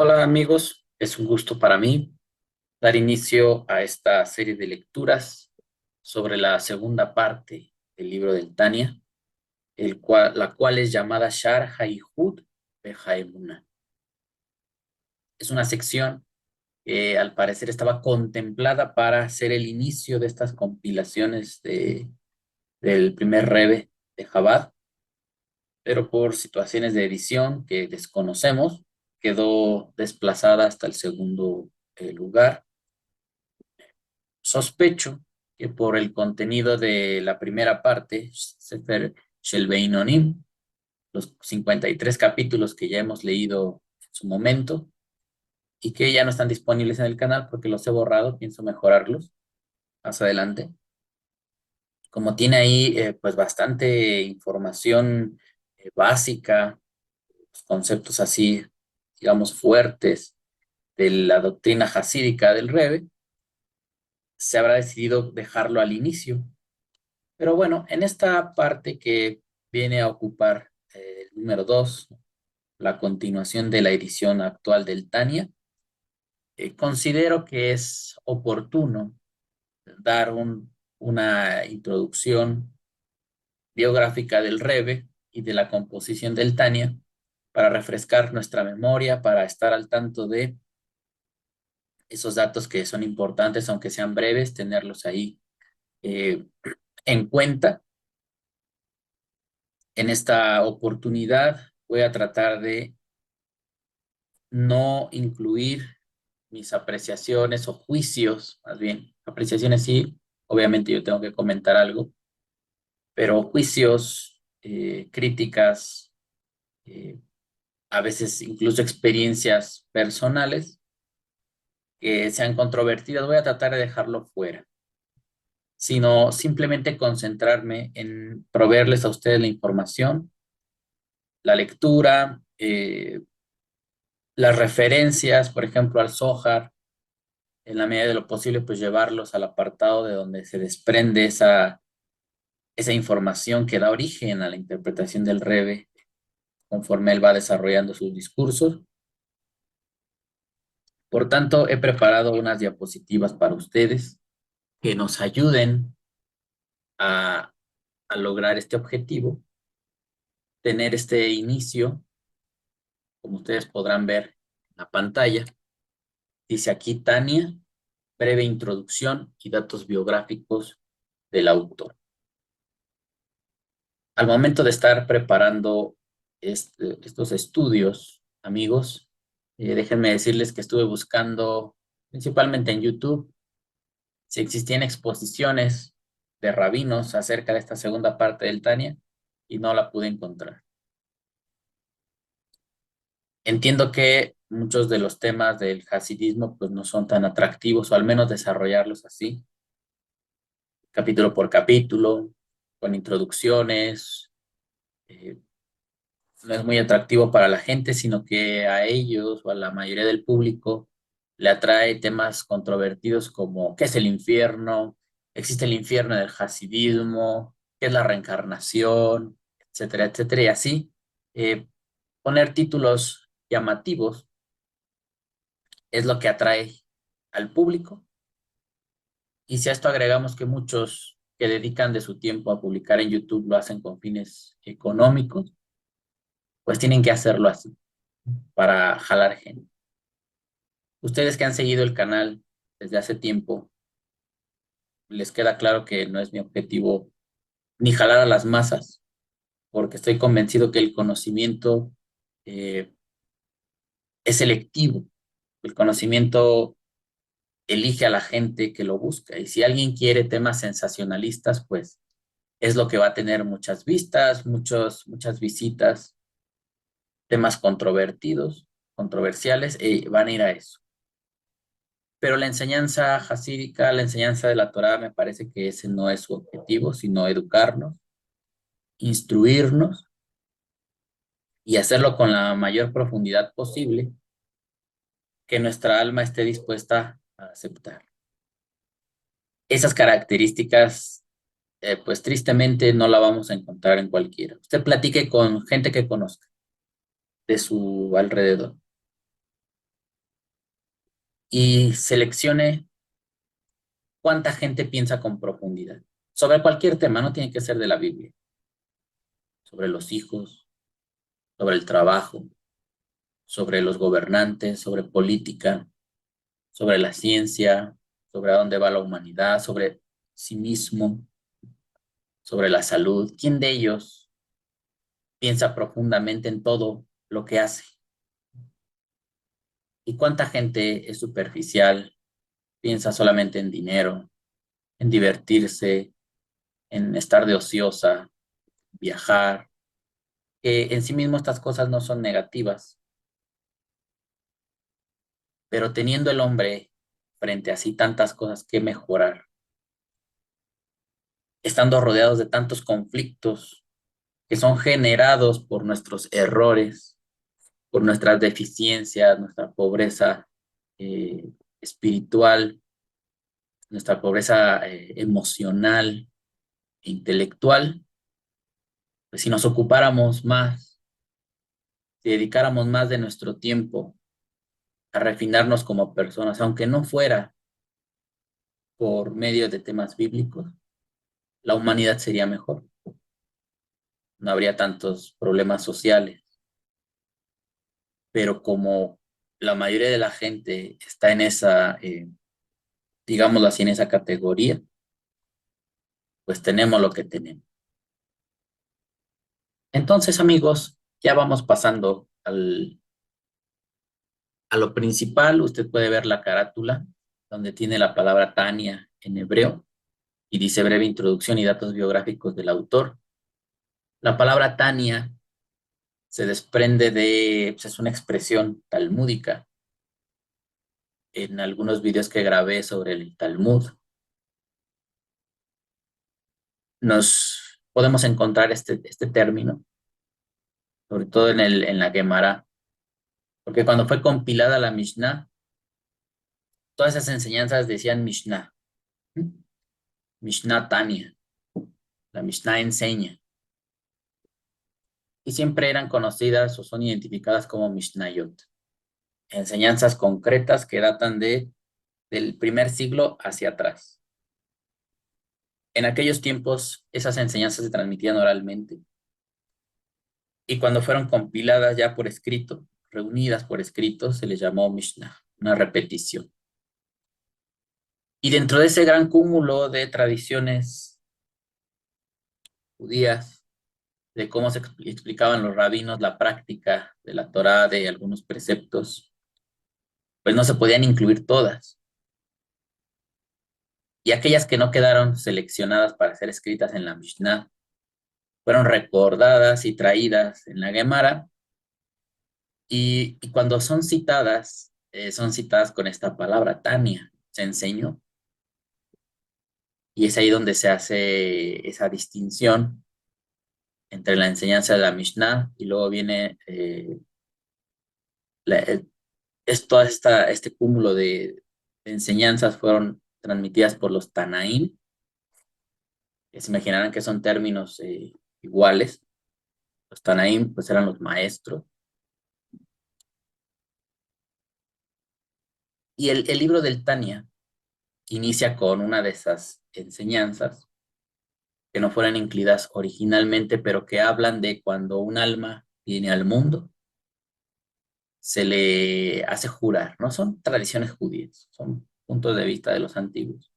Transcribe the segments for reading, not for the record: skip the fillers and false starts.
Hola amigos, es un gusto para mí dar inicio a esta serie de lecturas sobre la segunda parte del libro del Tania, la cual es llamada Shar Haihud Behaemuna. Es una sección que al parecer estaba contemplada para ser el inicio de estas compilaciones del primer Rebbe de Chabad, pero por situaciones de edición que desconocemos, quedó desplazada hasta el segundo lugar. Sospecho que por el contenido de la primera parte, Sefer Shel Beinonim, los 53 capítulos que ya hemos leído en su momento y que ya no están disponibles en el canal porque los he borrado, pienso mejorarlos más adelante. Como tiene ahí pues bastante información básica, conceptos así, digamos, fuertes de la doctrina hasídica del Rebbe, se habrá decidido dejarlo al inicio. Pero bueno, en esta parte que viene a ocupar el número 2, la continuación de la edición actual del Tania, considero que es oportuno dar una introducción biográfica del Rebbe y de la composición del Tania para refrescar nuestra memoria, para estar al tanto de esos datos que son importantes, aunque sean breves, tenerlos ahí eh, en cuenta. En esta oportunidad voy a tratar de no incluir mis apreciaciones o juicios, más bien, apreciaciones sí, obviamente yo tengo que comentar algo, pero juicios, críticas, eh, a veces incluso experiencias personales que sean controvertidas, voy a tratar de dejarlo fuera, sino simplemente concentrarme en proveerles a ustedes la información, la lectura, las referencias, por ejemplo, al Zohar, en la medida de lo posible, pues llevarlos al apartado de donde se desprende esa información que da origen a la interpretación del Rebbe conforme él va desarrollando sus discursos. Por tanto, he preparado unas diapositivas para ustedes que nos ayuden a, a lograr este objetivo, tener este inicio, como ustedes podrán ver en la pantalla. Dice aquí Tania, breve introducción y datos biográficos del autor. Al momento de estar preparando estos estudios, amigos, déjenme decirles que estuve buscando principalmente en YouTube si existían exposiciones de rabinos acerca de esta segunda parte del Tania y no la pude encontrar. Entiendo que muchos de los temas del hasidismo pues no son tan atractivos, o al menos desarrollarlos así, capítulo por capítulo, con introducciones, eh, no es muy atractivo para la gente, sino que a ellos o a la mayoría del público le atrae temas controvertidos como ¿qué es el infierno? ¿Existe el infierno del hasidismo? ¿Qué es la reencarnación? Etcétera, etcétera. Y así, poner títulos llamativos es lo que atrae al público. Y si a esto agregamos que muchos que dedican de su tiempo a publicar en YouTube lo hacen con fines económicos, pues tienen que hacerlo así para jalar gente. Ustedes que han seguido el canal desde hace tiempo, les queda claro que no es mi objetivo ni jalar a las masas, porque estoy convencido que el conocimiento eh, es selectivo. El conocimiento elige a la gente que lo busca. Y si alguien quiere temas sensacionalistas, pues es lo que va a tener muchas vistas, muchas visitas, temas controvertidos, controversiales, van a ir a eso. Pero la enseñanza hasídica, la enseñanza de la Torá, me parece que ese no es su objetivo, sino educarnos, instruirnos y hacerlo con la mayor profundidad posible que nuestra alma esté dispuesta a aceptar. Esas características, pues tristemente no la vamos a encontrar en cualquiera. Usted platique con gente que conozca de su alrededor. y seleccione cuánta gente piensa con profundidad sobre cualquier tema, no tiene que ser de la Biblia, sobre los hijos, sobre el trabajo, sobre los gobernantes, sobre política, sobre la ciencia, sobre a dónde va la humanidad, sobre sí mismo, sobre la salud. ¿Quién de ellos piensa profundamente en todo lo que hace? ¿Y cuánta gente es superficial, piensa solamente en dinero, en divertirse, en estar de ociosa, viajar? Que en sí mismo estas cosas no son negativas, pero teniendo el hombre frente a sí tantas cosas que mejorar, estando rodeados de tantos conflictos que son generados por nuestros errores, por nuestras deficiencias, nuestra pobreza espiritual, nuestra pobreza emocional e intelectual, pues si nos ocupáramos más, si dedicáramos más de nuestro tiempo a refinarnos como personas, aunque no fuera por medio de temas bíblicos, la humanidad sería mejor. No habría tantos problemas sociales, pero como la mayoría de la gente está en esa, digámoslo así, en esa categoría, pues tenemos lo que tenemos. Entonces, amigos, ya vamos pasando a lo principal. Usted puede ver la carátula donde tiene la palabra Tania en hebreo y dice breve introducción y datos biográficos del autor. La palabra Tania se desprende de, pues es una expresión talmúdica. En algunos videos que grabé sobre el Talmud, nos podemos encontrar este término, sobre todo en la Gemara, porque cuando fue compilada la Mishnah, todas esas enseñanzas decían Mishnah, ¿sí? Mishnah Tania, la Mishnah enseña, y siempre eran conocidas o son identificadas como Mishnayot, enseñanzas concretas que datan del primer siglo hacia atrás. En aquellos tiempos, esas enseñanzas se transmitían oralmente, y cuando fueron compiladas ya por escrito, reunidas por escrito, se les llamó Mishnah, una repetición. Y dentro de ese gran cúmulo de tradiciones judías, de cómo se explicaban los rabinos la práctica de la Torá, de algunos preceptos, pues no se podían incluir todas. Y aquellas que no quedaron seleccionadas para ser escritas en la Mishnah, fueron recordadas y traídas en la Gemara, y cuando son citadas con esta palabra, Tania, se enseñó, y es ahí donde se hace esa distinción entre la enseñanza de la Mishnah y luego viene la, este cúmulo de enseñanzas fueron transmitidas por los Tanaim, que se imaginarán que son términos iguales. Los Tanaim pues eran los maestros. Y el libro del Tania inicia con una de esas enseñanzas que no fueron incluidas originalmente, pero que hablan de cuando un alma viene al mundo, se le hace jurar, no son tradiciones judías, son puntos de vista de los antiguos.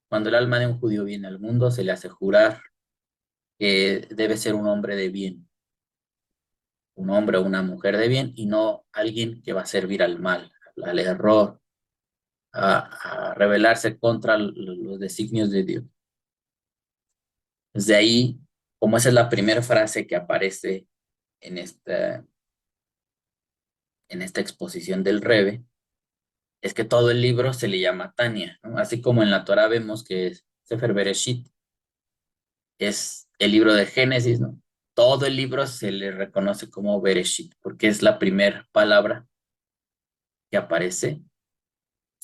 Cuando el alma de un judío viene al mundo, se le hace jurar que debe ser un hombre de bien, un hombre o una mujer de bien, y no alguien que va a servir al mal, al error, a rebelarse contra los designios de Dios. Desde ahí, como esa es la primera frase que aparece en esta exposición del Rebe, es que todo el libro se le llama Tania, ¿no? Así como en la Torah vemos que es Sefer Bereshit, es el libro de Génesis, ¿no? Todo el libro se le reconoce como Bereshit, porque es la primera palabra que aparece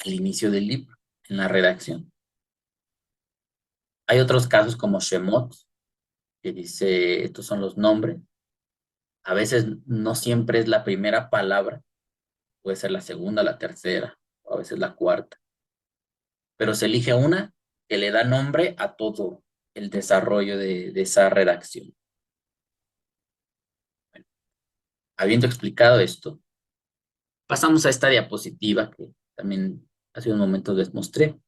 al inicio del libro, en la redacción. Hay otros casos como Shemot, que dice, estos son los nombres. A veces no siempre es la primera palabra, puede ser la segunda, la tercera. o a veces la cuarta, pero se elige una que le da nombre a todo el desarrollo de esa redacción. Bueno, habiendo explicado esto, pasamos a esta diapositiva que también hace un momento les mostré.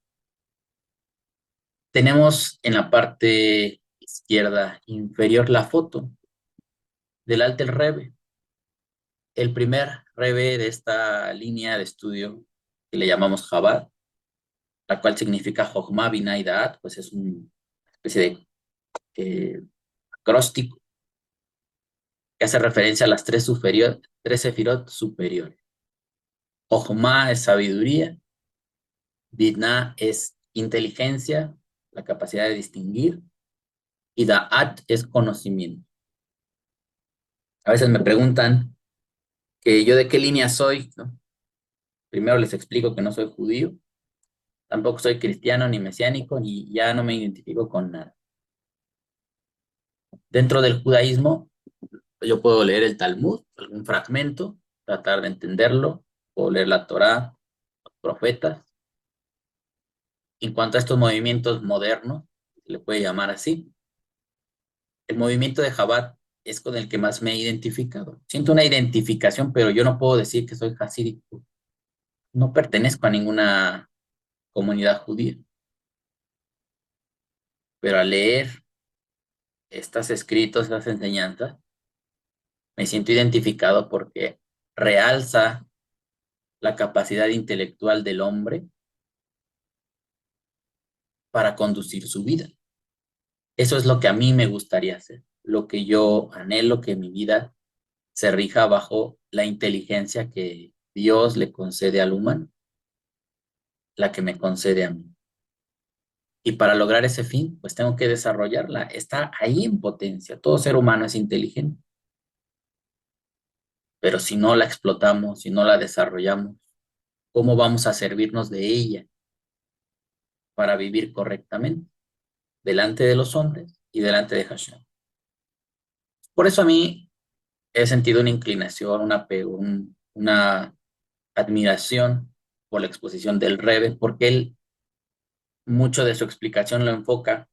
Tenemos en la parte izquierda inferior la foto del Alter Rebbe, el primer Rebbe de esta línea de estudio que le llamamos Chabad, la cual significa Jochma, Binah y Da'at, pues es una especie de acróstico que hace referencia a las tres sefirot superiores. Jochma es sabiduría, Binah es inteligencia, la capacidad de distinguir, y Da'at es conocimiento. A veces me preguntan que yo de qué línea soy, ¿no? Primero les explico que no soy judío, tampoco soy cristiano ni mesiánico, ni ya no me identifico con nada. Dentro del judaísmo, yo puedo leer el Talmud, algún fragmento, tratar de entenderlo, puedo leer la Torá, los profetas. En cuanto a estos movimientos modernos, se le puede llamar así, el movimiento de Chabad es con el que más me he identificado. Siento una identificación, pero yo no puedo decir que soy hasídico. No pertenezco a ninguna comunidad judía, pero al leer estos escritos, estas enseñanzas, me siento identificado porque realza la capacidad intelectual del hombre para conducir su vida. Eso es lo que a mí me gustaría hacer, lo que yo anhelo que mi vida se rija bajo la inteligencia que Dios le concede al humano, la que me concede a mí. Y para lograr ese fin, pues tengo que desarrollarla. Está ahí en potencia. Todo ser humano es inteligente, pero si no la explotamos, si no la desarrollamos, ¿cómo vamos a servirnos de ella para vivir correctamente delante de los hombres y delante de Hashem? Por eso a mí he sentido una inclinación, un apego, una admiración por la exposición del Rebbe, porque él mucho de su explicación lo enfoca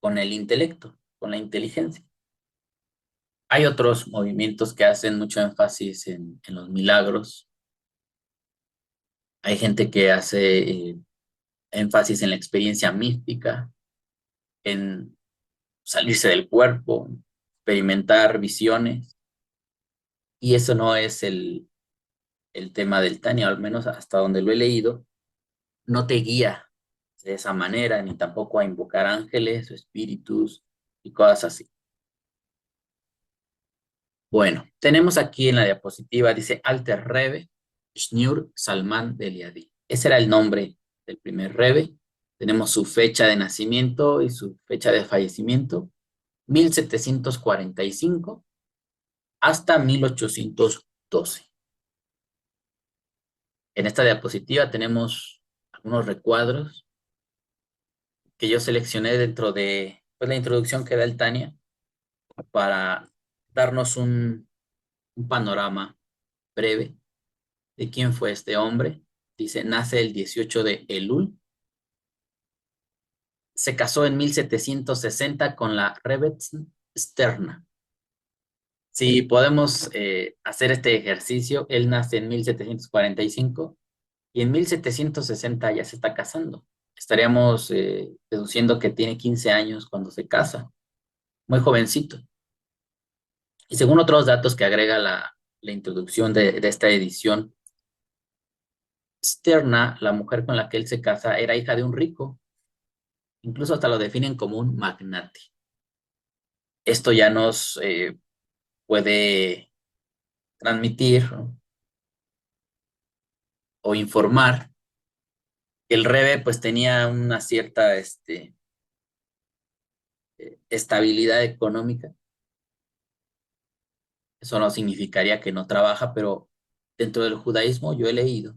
con el intelecto, con la inteligencia. Hay otros movimientos que hacen mucho énfasis en los milagros. Hay gente que hace énfasis en la experiencia mística, en salirse del cuerpo, experimentar visiones. Y eso no es el tema del Tania, al menos hasta donde lo he leído, no te guía de esa manera, ni tampoco a invocar ángeles o espíritus y cosas así. Bueno, tenemos aquí en la diapositiva, dice Alter Rebbe, Shneur Salman de Eliadi. Ese era el nombre del primer Rebbe. Tenemos su fecha de nacimiento y su fecha de fallecimiento, 1745 hasta 1812. En esta diapositiva tenemos algunos recuadros que yo seleccioné dentro de pues, la introducción que da el Tania para darnos un panorama breve de quién fue este hombre. Dice, nace el 18 de Elul, se casó en 1760 con la Rebetz Sterna. Si podemos hacer este ejercicio, él nace en 1745 y en 1760 ya se está casando. Estaríamos deduciendo que tiene 15 años cuando se casa, muy jovencito. Y según otros datos que agrega la introducción de esta edición, Sterna, la mujer con la que él se casa, era hija de un rico, incluso hasta lo definen como un magnate. Esto ya nos puede transmitir, ¿no?, o informar que el Rebe pues tenía una cierta estabilidad económica. Eso no significaría que no trabaja, pero dentro del judaísmo yo he leído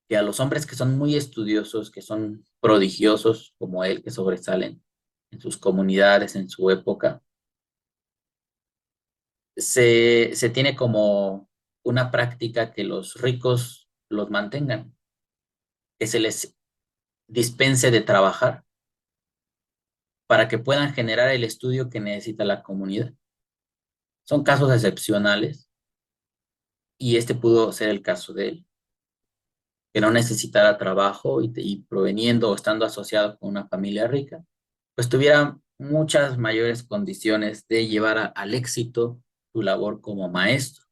que a los hombres que son muy estudiosos, que son prodigiosos como él, que sobresalen en sus comunidades, en su época, se tiene como una práctica que los ricos los mantengan, que se les dispense de trabajar para que puedan generar el estudio que necesita la comunidad. Son casos excepcionales y este pudo ser el caso de él, que no necesitara trabajo y proveniendo o estando asociado con una familia rica, pues tuviera muchas mayores condiciones de llevar al éxito su labor como maestro.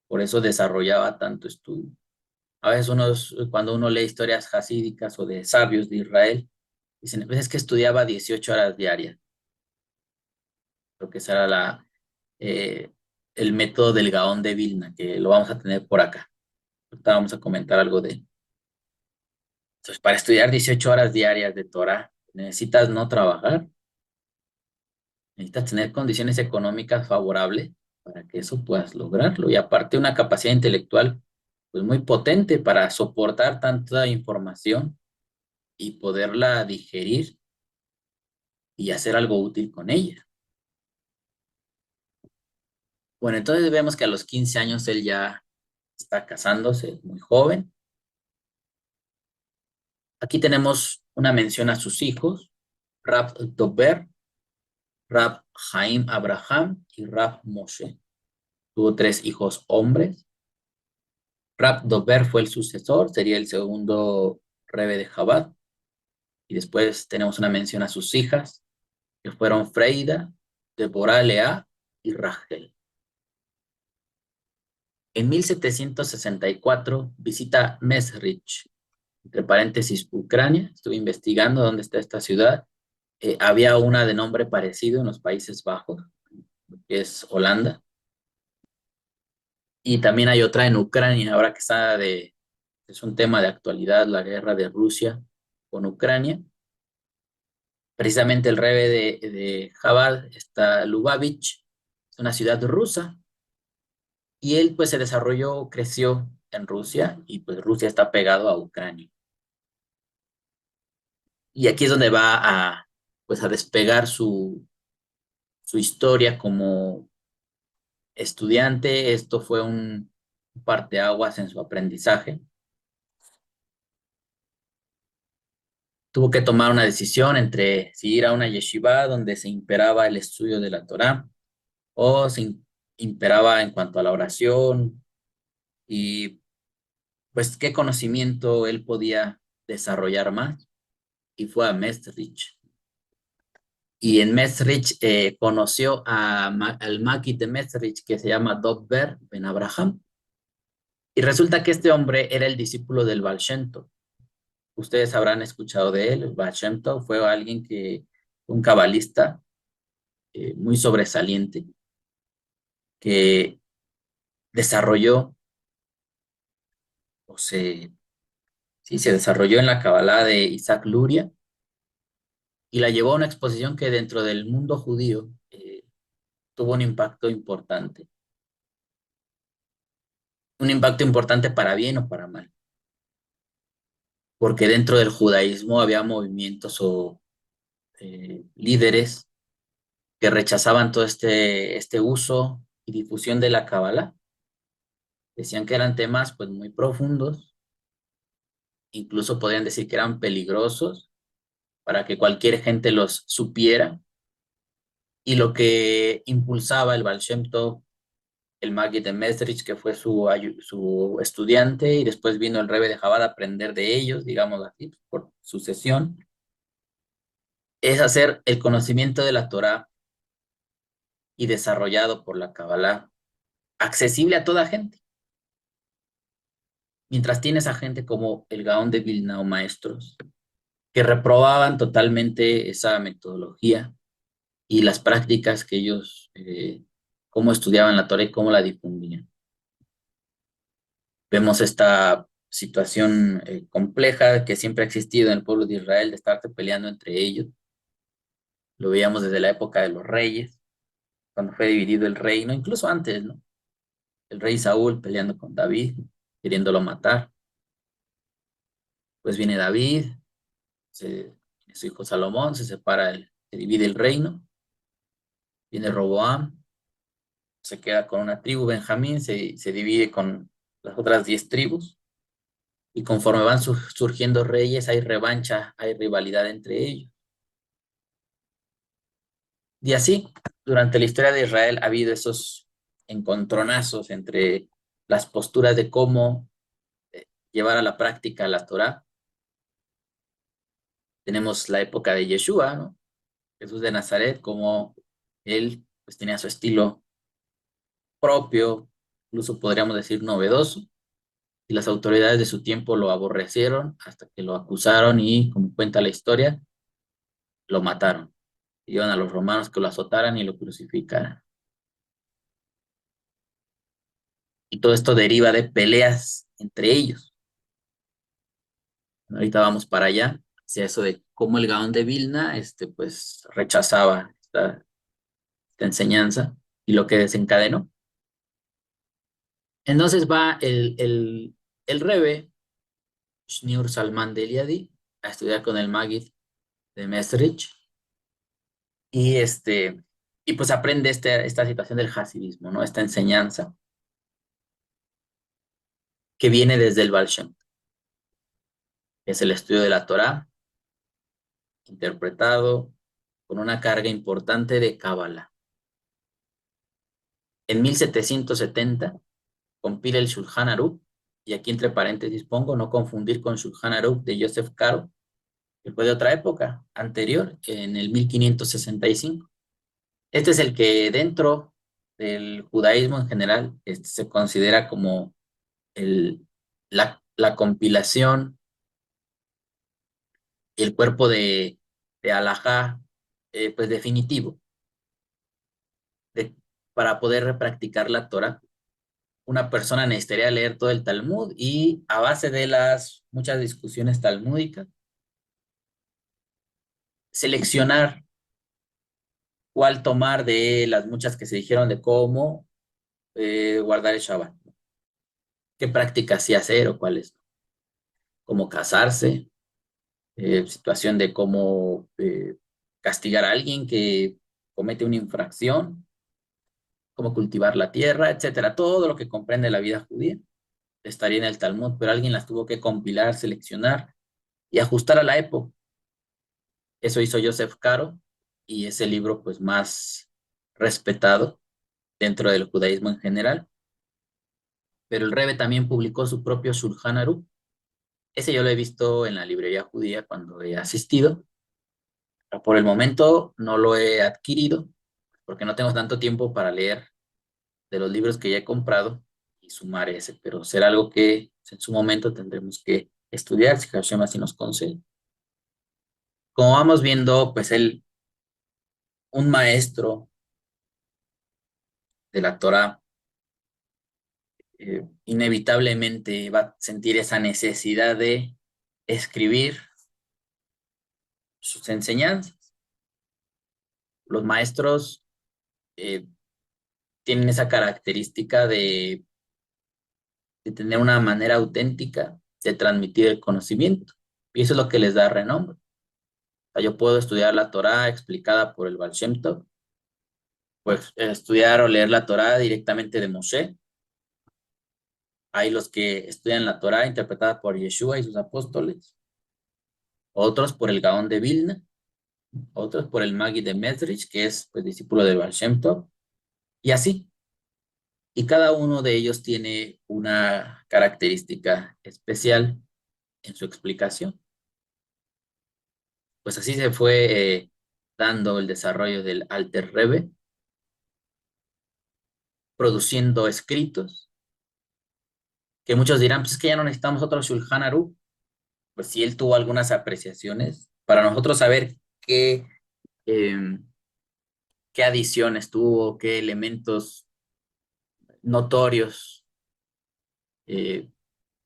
Por eso desarrollaba tanto estudio. A veces cuando uno lee historias hasídicas o de sabios de Israel, dicen, pues es que estudiaba 18 horas diarias. Creo que ese era eh, el método del Gaón de Vilna, que lo vamos a tener por acá. Ahorita vamos a comentar algo de él. Entonces, para estudiar 18 horas diarias de Torah, necesitas no trabajar, necesitas tener condiciones económicas favorables para que eso puedas lograrlo. Y aparte, una capacidad intelectual pues, muy potente para soportar tanta información y poderla digerir y hacer algo útil con ella. Bueno, entonces vemos que a los 15 años él ya está casándose, muy joven. Aquí tenemos una mención a sus hijos, Rab Dober, Rab Haim Abraham y Rab Moshe. Tuvo 3 hijos hombres. Rab Dober fue el sucesor, sería el segundo rebe de Chabad. Y después tenemos una mención a sus hijas, que fueron Freida, Deborah Leah y Rachel. En 1764 visita Mesrich, entre paréntesis, Ucrania. Estuve investigando dónde está esta ciudad. Había una de nombre parecido en los Países Bajos, que es Holanda. Y también hay otra en Ucrania, ahora que es un tema de actualidad, la guerra de Rusia con Ucrania. Precisamente el rebe de Jabal está Lubavitch, es una ciudad rusa, y él pues se desarrolló, creció en Rusia, y pues Rusia está pegado a Ucrania. Y aquí es donde va pues a despegar su historia como estudiante. Esto fue un parteaguas en su aprendizaje. Tuvo que tomar una decisión entre si ir a una yeshiva donde se imperaba el estudio de la Torá o se imperaba en cuanto a la oración y pues qué conocimiento él podía desarrollar más. Y fue a Maastricht. Y en Maastricht conoció al Maqui de Maastricht que se llama Dovber Ben Abraham. Y resulta que este hombre era el discípulo del Baal Shem Tov. Ustedes habrán escuchado de él. El Baal Shem Tov fue alguien un cabalista muy sobresaliente que desarrolló o sí, se desarrolló en la Kabbalah de Isaac Luria y la llevó a una exposición que dentro del mundo judío tuvo un impacto importante para bien o para mal, porque dentro del judaísmo había movimientos o líderes que rechazaban todo este uso y difusión de la Kabbalah. Decían que eran temas pues muy profundos, incluso podrían decir que eran peligrosos para que cualquier gente los supiera. Y lo que impulsaba el Baal Shem Tov, el Magid de Mesrich, que fue su estudiante, y después vino el Rebbe de Chabad a aprender de ellos, digamos así, por sucesión, es hacer el conocimiento de la Torá y desarrollado por la Kabbalah accesible a toda gente. Mientras tienes a gente como el Gaón de Vilna o maestros que reprobaban totalmente esa metodología y las prácticas que ellos, cómo estudiaban la Torah y cómo la difundían. Vemos esta situación compleja que siempre ha existido en el pueblo de Israel de estarse peleando entre ellos. Lo veíamos desde la época de los reyes, cuando fue dividido el reino, incluso antes, ¿no? El rey Saúl peleando con David, queriéndolo matar. Pues viene David, su hijo Salomón, se divide el reino. Viene Roboam, se queda con una tribu, Benjamín, se divide con las otras 10 tribus. Y conforme van surgiendo reyes, hay revancha, hay rivalidad entre ellos. Y así, durante la historia de Israel ha habido esos encontronazos entre las posturas de cómo llevar a la práctica la Torá. Tenemos la época de Yeshua, ¿no? Jesús de Nazaret, como él pues tenía su estilo propio, incluso podríamos decir novedoso, y las autoridades de su tiempo lo aborrecieron hasta que lo acusaron y, como cuenta la historia, lo mataron. Iban a los romanos que lo azotaran y lo crucificaran. Y todo esto deriva de peleas entre ellos. Ahorita vamos para allá, hacia eso de cómo el Gaón de Vilna, pues rechazaba esta enseñanza y lo que desencadenó. Entonces va el Rebbe, Shneur Salman de Eliadi, a estudiar con el Maggid de Mesrich y pues aprende esta situación del hasidismo, ¿no? Esta enseñanza que viene desde el Baal Shem, que es el estudio de la Torá, interpretado con una carga importante de Cábala. En 1770 compila el Shulchan Aruch, y aquí entre paréntesis pongo, no confundir con Shulchan Aruch de Joseph Caro, que fue de otra época, anterior, en el 1565. Este es el que dentro del judaísmo en general se considera como la compilación y el cuerpo de halajá, pues definitivo, de, para poder repracticar la Torah. Una persona necesitaría leer todo el Talmud y a base de las muchas discusiones talmúdicas, seleccionar cuál tomar de las muchas que se dijeron de cómo guardar el Shabbat, qué prácticas sí hacer o cuáles no, cómo casarse, situación de cómo castigar a alguien que comete una infracción, cómo cultivar la tierra, etcétera. Todo lo que comprende la vida judía estaría en el Talmud, pero alguien las tuvo que compilar, seleccionar y ajustar a la época. Eso hizo Joseph Caro y ese libro pues más respetado dentro del judaísmo en general. Pero el Rebbe también publicó su propio Shulchan Aruch. Ese yo lo he visto en la librería judía cuando he asistido. Por el momento no lo he adquirido porque no tengo tanto tiempo para leer de los libros que ya he comprado y sumar ese, pero será algo que en su momento tendremos que estudiar si Hashem así nos concede. Como vamos viendo, pues un maestro de la Torah inevitablemente va a sentir esa necesidad de escribir sus enseñanzas. Los maestros eh, tienen esa característica de tener una manera auténtica de transmitir el conocimiento. Y eso es lo que les da renombre. O sea, yo puedo estudiar la Torá explicada por el Baal Shem Tov, pues estudiar o leer la Torá directamente de Moshe. Hay los que estudian la Torá interpretada por Yeshua y sus apóstoles, otros por el Gaón de Vilna, otros por el Magi de Mesrich, que es pues, discípulo del Baal Shem Tov, y así. Y cada uno de ellos tiene una característica especial en su explicación. Pues así se fue dando el desarrollo del Alter Rebbe, produciendo escritos, que muchos dirán, pues es que ya no necesitamos otro Shulchan Aruch. Pues sí, él tuvo algunas apreciaciones para nosotros saber eh, qué adiciones tuvo, qué elementos notorios eh,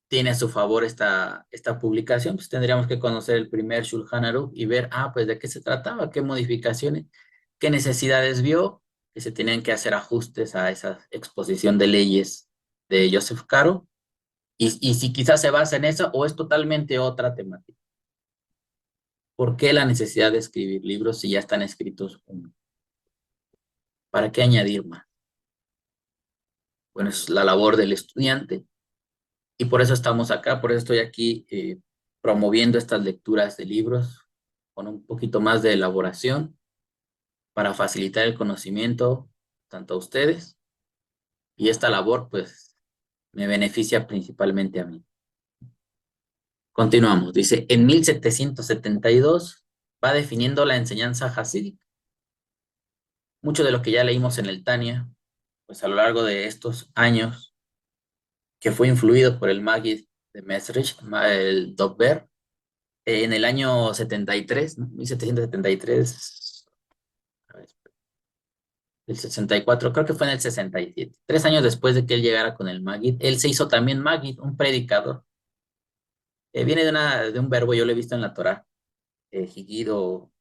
tiene a su favor esta publicación, pues tendríamos que conocer el primer Shulchan Aruch y ver, pues de qué se trataba, qué modificaciones, qué necesidades vio, que se tenían que hacer ajustes a esa exposición de leyes de Joseph Caro, y si quizás se basa en eso o es totalmente otra temática. ¿Por qué la necesidad de escribir libros si ya están escritos uno? ¿Para qué añadir más? Bueno, es la labor del estudiante Y por eso estamos acá, por eso estoy aquí promoviendo estas lecturas de libros con un poquito más de elaboración para facilitar el conocimiento tanto a ustedes y esta labor pues me beneficia principalmente a mí. Continuamos, dice, en 1772 va definiendo la enseñanza hasídica. Mucho de lo que ya leímos en el Tania, pues a lo largo de estos años, que fue influido por el Maggid de Mesrich, el Dobber, en el año 73, ¿no? 1773, a ver, el 64, creo que fue en el 67. 3 años después de que él llegara con el Maggid, él se hizo también Maggid, un predicador. Viene de un verbo, yo lo he visto en la Torá, higido,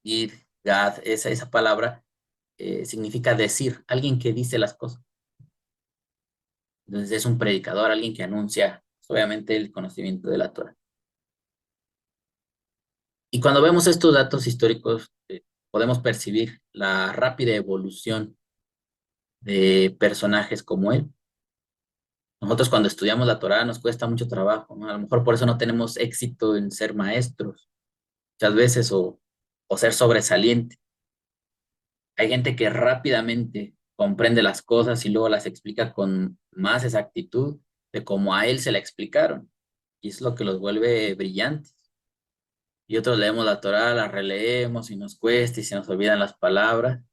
gid, gad, esa palabra significa decir, alguien que dice las cosas. Entonces es un predicador, alguien que anuncia, pues, obviamente, el conocimiento de la Torá. Y cuando vemos estos datos históricos, podemos percibir la rápida evolución de personajes como él. Nosotros cuando estudiamos la Torá nos cuesta mucho trabajo, ¿no? A lo mejor por eso no tenemos éxito en ser maestros muchas veces o ser sobresaliente. Hay gente que rápidamente comprende las cosas y luego las explica con más exactitud de como a él se la explicaron. Y es lo que los vuelve brillantes. Y otros leemos la Torá, la releemos y nos cuesta y se nos olvidan las palabras.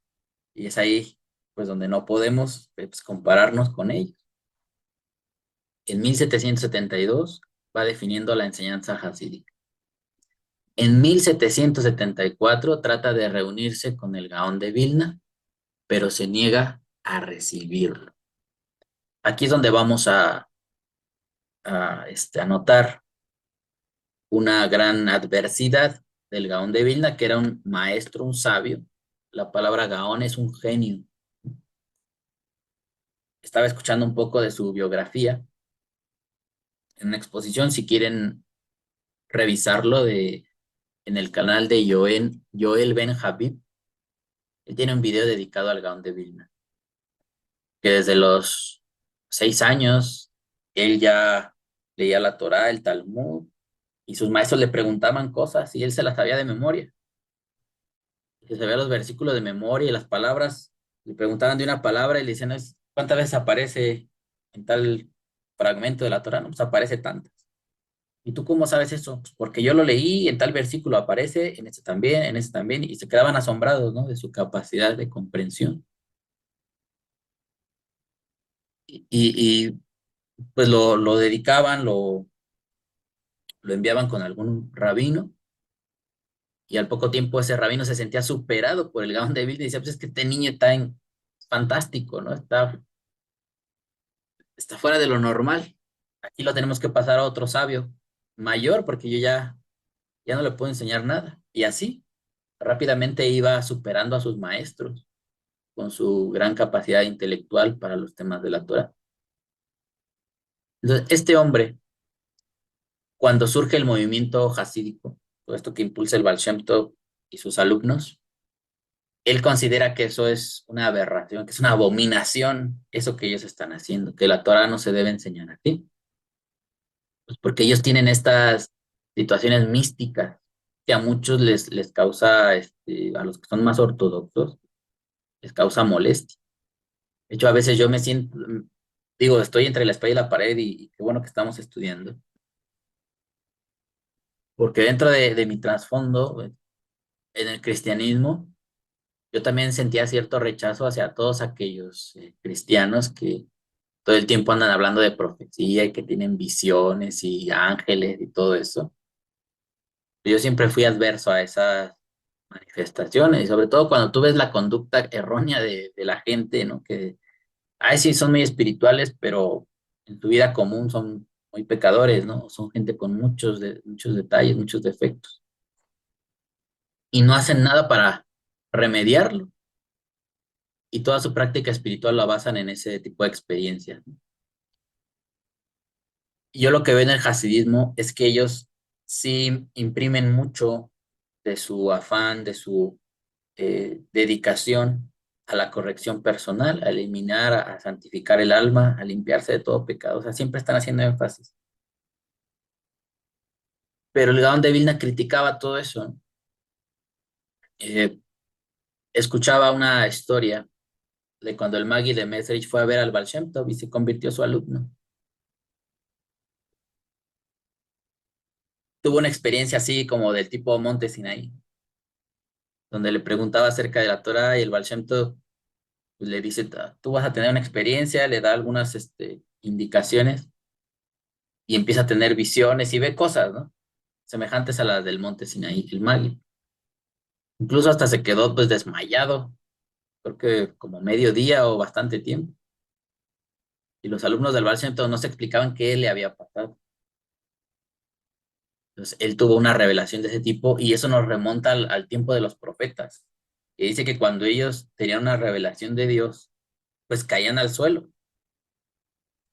Y es ahí, pues, donde no podemos, pues, compararnos con ellos. En 1772 va definiendo la enseñanza hasídica. En 1774 trata de reunirse con el Gaón de Vilna, pero se niega a recibirlo. Aquí es donde vamos a notar una gran adversidad del Gaón de Vilna, que era un maestro, un sabio. La palabra Gaón es un genio. Estaba escuchando un poco de su biografía en una exposición, si quieren revisarlo en el canal de Joel Ben Habib. Él tiene un video dedicado al Gaón de Vilna, que desde los 6 años él ya leía la Torá, el Talmud, y sus maestros le preguntaban cosas y él se las sabía de memoria. Se sabía los versículos de memoria y las palabras. Le preguntaban de una palabra y le decían, ¿cuántas veces aparece en tal fragmento de la Torá? No, pues aparece tantas. ¿Y tú cómo sabes eso? Pues porque yo lo leí, en tal versículo aparece, en este también, y se quedaban asombrados, ¿no? De su capacidad de comprensión. Y pues lo dedicaban, lo enviaban con algún rabino, y al poco tiempo ese rabino se sentía superado por el Gaón de Vilna y decía, pues es que este niño está fantástico, ¿no? Está fuera de lo normal. Aquí lo tenemos que pasar a otro sabio mayor porque yo ya no le puedo enseñar nada. Y así, rápidamente iba superando a sus maestros con su gran capacidad intelectual para los temas de la Torah. Entonces, este hombre, cuando surge el movimiento hasídico, todo esto que impulsa el Baal Shem Tov y sus alumnos, él considera que eso es una aberración, que es una abominación, eso que ellos están haciendo, que la Torah no se debe enseñar así. Pues porque ellos tienen estas situaciones místicas que a muchos les causa, a los que son más ortodoxos, les causa molestia. De hecho, a veces yo me siento, digo, estoy entre la espalda y la pared y qué bueno que estamos estudiando, porque dentro de mi trasfondo en el cristianismo, yo también sentía cierto rechazo hacia todos aquellos cristianos que todo el tiempo andan hablando de profecía y que tienen visiones y ángeles y todo eso. Yo siempre fui adverso a esas manifestaciones, y sobre todo cuando tú ves la conducta errónea de la gente, ¿no? Que, ay, sí, son muy espirituales, pero en su vida común son muy pecadores, ¿no? Son gente con muchos detalles, muchos defectos, y no hacen nada para remediarlo, y toda su práctica espiritual la basan en ese tipo de experiencias, ¿no? Y yo lo que veo en el hasidismo es que ellos sí imprimen mucho de su afán, de su dedicación a la corrección personal, a eliminar, a santificar el alma, a limpiarse de todo pecado. O sea, siempre están haciendo énfasis. Pero el Gaón de Vilna criticaba todo eso, ¿no? Eh, Escuchaba una historia de cuando el Magi de Mesrich fue a ver al Baal Shem Tov y se convirtió su alumno. Tuvo una experiencia así como del tipo Monte Sinaí, donde le preguntaba acerca de la Torah y el Baal Shem Tov pues, le dice, tú vas a tener una experiencia, le da algunas indicaciones y empieza a tener visiones y ve cosas, ¿no? Semejantes a las del Monte Sinaí, el Magi. Incluso hasta se quedó pues desmayado, creo que como medio día o bastante tiempo. Y los alumnos del Baal Shem Tov no se explicaban qué le había pasado. Entonces, él tuvo una revelación de ese tipo y eso nos remonta al tiempo de los profetas, que dice que cuando ellos tenían una revelación de Dios, pues caían al suelo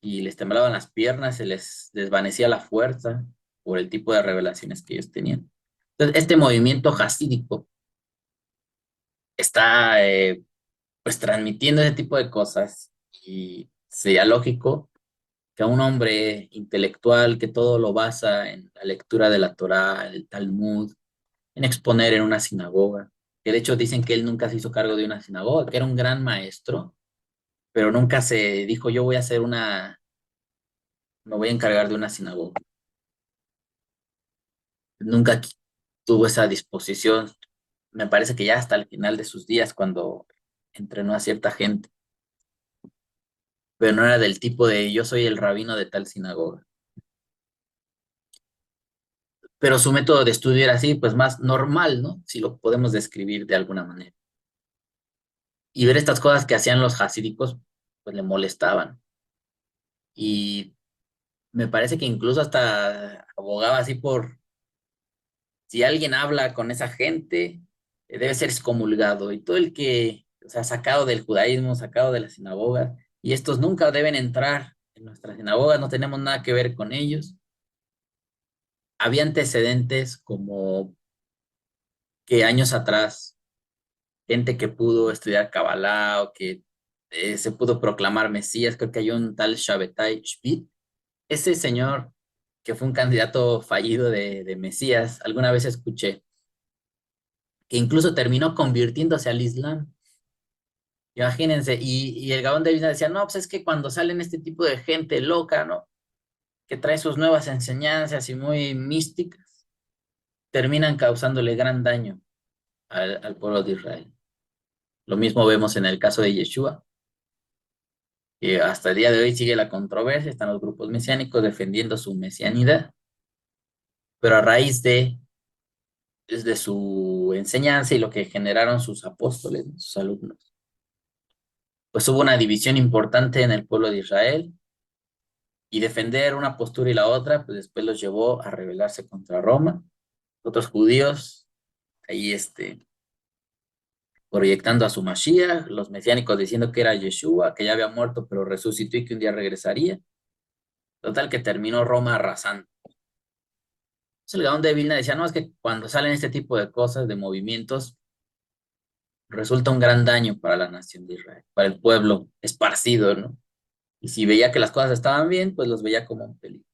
y les temblaban las piernas, se les desvanecía la fuerza por el tipo de revelaciones que ellos tenían. Entonces, este movimiento jasídico está pues transmitiendo ese tipo de cosas y sería lógico que a un hombre intelectual que todo lo basa en la lectura de la Torá, el Talmud, en exponer en una sinagoga, que de hecho dicen que él nunca se hizo cargo de una sinagoga, que era un gran maestro, pero nunca se dijo yo voy a hacer me voy a encargar de una sinagoga. Nunca tuvo esa disposición. Me parece que ya hasta el final de sus días, cuando entrenó a cierta gente, pero no era del tipo de yo soy el rabino de tal sinagoga. Pero su método de estudio era así, pues más normal, ¿no? Si lo podemos describir de alguna manera. Y ver estas cosas que hacían los hasídicos, pues le molestaban. Y me parece que incluso hasta abogaba así por si alguien habla con esa gente, debe ser excomulgado. Y todo el que, o sea, sacado del judaísmo, sacado de la sinagoga, y estos nunca deben entrar en nuestra sinagoga, no tenemos nada que ver con ellos. Había antecedentes como que años atrás, gente que pudo estudiar Kabbalah o que se pudo proclamar Mesías, creo que hay un tal Shabbatai Shvit, ese señor que fue un candidato fallido de Mesías, alguna vez escuché que incluso terminó convirtiéndose al Islam. Imagínense, y el Gaón de Vilna decía, no, pues es que cuando salen este tipo de gente loca, ¿no? Que trae sus nuevas enseñanzas y muy místicas, terminan causándole gran daño al pueblo de Israel. Lo mismo vemos en el caso de Yeshua, que hasta el día de hoy sigue la controversia, están los grupos mesiánicos defendiendo su mesianidad, pero a raíz de su enseñanza y lo que generaron sus apóstoles, sus alumnos, pues hubo una división importante en el pueblo de Israel y defender una postura y la otra, pues después los llevó a rebelarse contra Roma. Otros judíos, ahí proyectando a su Mashiach, los mesiánicos diciendo que era Yeshua, que ya había muerto, pero resucitó y que un día regresaría. Total que terminó Roma arrasando. Entonces el Gaón de Vilna decía, no, es que cuando salen este tipo de cosas, de movimientos, resulta un gran daño para la nación de Israel, para el pueblo esparcido, ¿no? Y si veía que las cosas estaban bien, pues los veía como un peligro.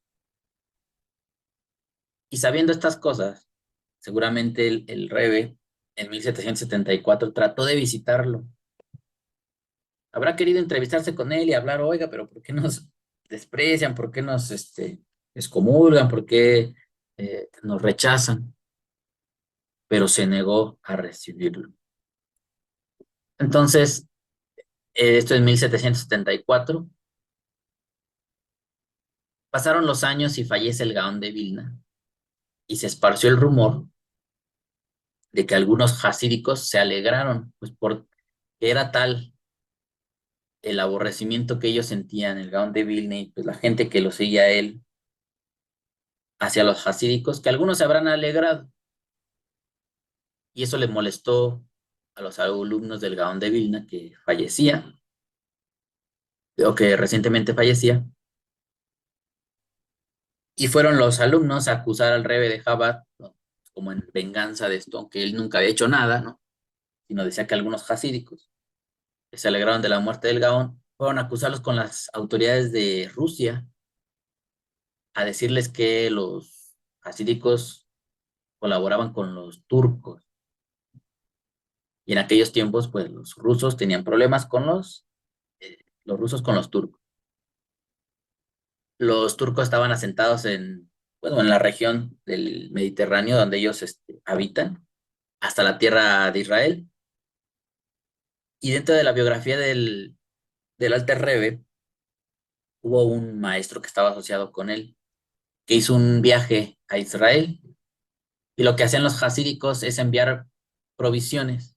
Y sabiendo estas cosas, seguramente el Rebe en 1774 trató de visitarlo. Habrá querido entrevistarse con él y hablar, oiga, pero ¿por qué nos desprecian? ¿Por qué nos excomulgan? ¿Por qué nos rechazan? Pero se negó a recibirlo. Entonces, esto es 1774. Pasaron los años y fallece el Gaón de Vilna y se esparció el rumor de que algunos hasídicos se alegraron, pues porque era tal el aborrecimiento que ellos sentían, el Gaón de Vilna y pues la gente que lo seguía a él hacia los hasídicos, que algunos se habrán alegrado y eso le molestó a los alumnos del Gaón de Vilna que fallecía o que recientemente fallecía y fueron los alumnos a acusar al Rebbe de Chabad, ¿no? Como en venganza de esto, aunque él nunca había hecho nada, ¿no? Sino decía que algunos hasídicos. que se alegraron de la muerte del Gaón, fueron a acusarlos con las autoridades de Rusia, a decirles que los hasídicos colaboraban con los turcos. Y en aquellos tiempos, pues los rusos tenían problemas con los rusos con los turcos. Los turcos estaban asentados bueno, en la región del Mediterráneo donde ellos habitan, hasta la tierra de Israel. Y dentro de la biografía del Alter Rebbe, hubo un maestro que estaba asociado con él, que hizo un viaje a Israel. Y lo que hacían los hasídicos es enviar provisiones